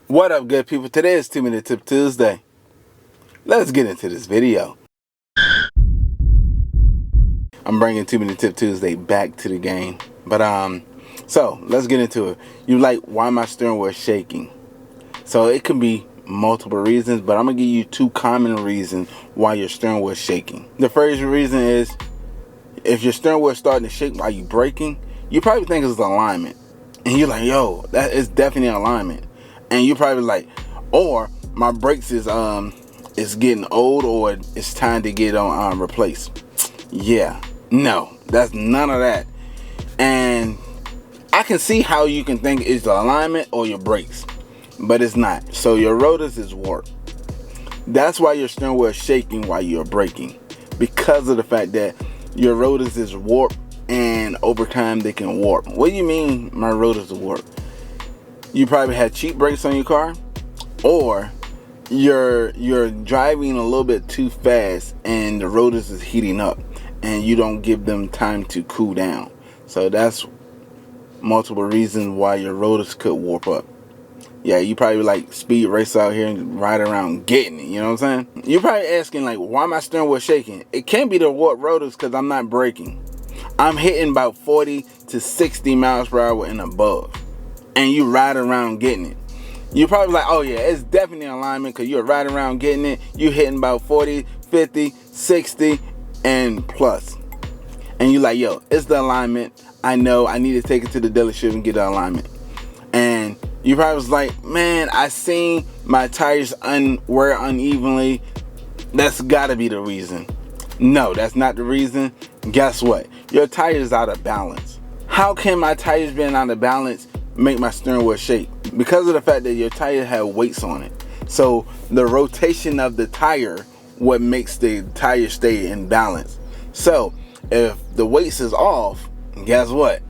What up, good people? Today is 2-Minute Tip Tuesday. Let's get into this video. I'm bringing 2-Minute Tip Tuesday back to the game. So let's get into it. You like, why my steering wheel is shaking? So it could be multiple reasons, but I'm gonna give you 2 common reasons why your steering wheel is shaking. The first reason is, if your steering wheel is starting to shake while you're braking, you probably think it's alignment. And you're like, yo, that is definitely alignment. And you're probably like, or my brakes is getting old, or it's time to get on replaced. Yeah, no, that's none of that. And I can see how you can think it's the alignment or your brakes, but it's not. So your rotors is warped. That's why your steering wheel is shaking while you're braking, because of the fact that your rotors is warped, and over time they can warp. What do you mean my rotors are warped? You probably had cheap brakes on your car, or you're driving a little bit too fast and the rotors is heating up and you don't give them time to cool down. So that's multiple reasons why your rotors could warp up. Yeah, you probably like speed race out here and ride around getting it, you know what I'm saying? You're probably asking like, why my steering wheel shaking? It can't be the warped rotors, because I'm not braking. I'm hitting about 40 to 60 miles per hour and above, and you ride around getting it. You're probably like, oh yeah, it's definitely alignment, because you're riding around getting it. You're hitting about 40, 50, 60 and plus, and you're like, yo, it's the alignment. I know I need to take it to the dealership and get the alignment. And you probably was like, man, I seen my tires wear unevenly. That's gotta be the reason. No, that's not the reason. Guess what? Your tires out of balance. How can my tires being out of balance make my steering wheel shake? Because of the fact that your tire have weights on it. So the rotation of the tire, what makes the tire stay in balance. So if the weights is off, guess what?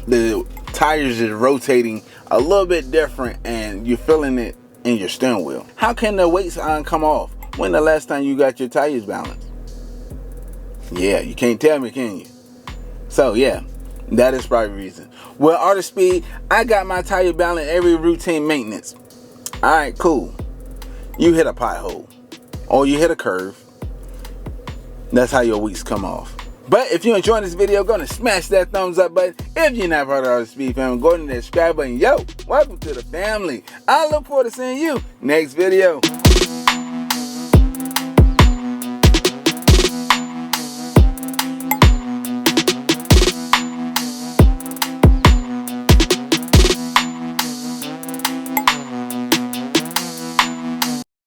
The tires is rotating a little bit different, and you're feeling it in your steering wheel. How can the weights come off? When the last time you got your tires balanced? Yeah, you can't tell me, can you? So yeah, that is probably the reason. Well, Artofspeedd, I got my tire balanced every routine maintenance. Alright, cool. You hit a pothole, or you hit a curve. That's how your weights come off. But if you're enjoying this video, go and smash that thumbs up button. If you're not part of Artofspeedd family, go to that subscribe button. Yo, welcome to the family. I look forward to seeing you next video.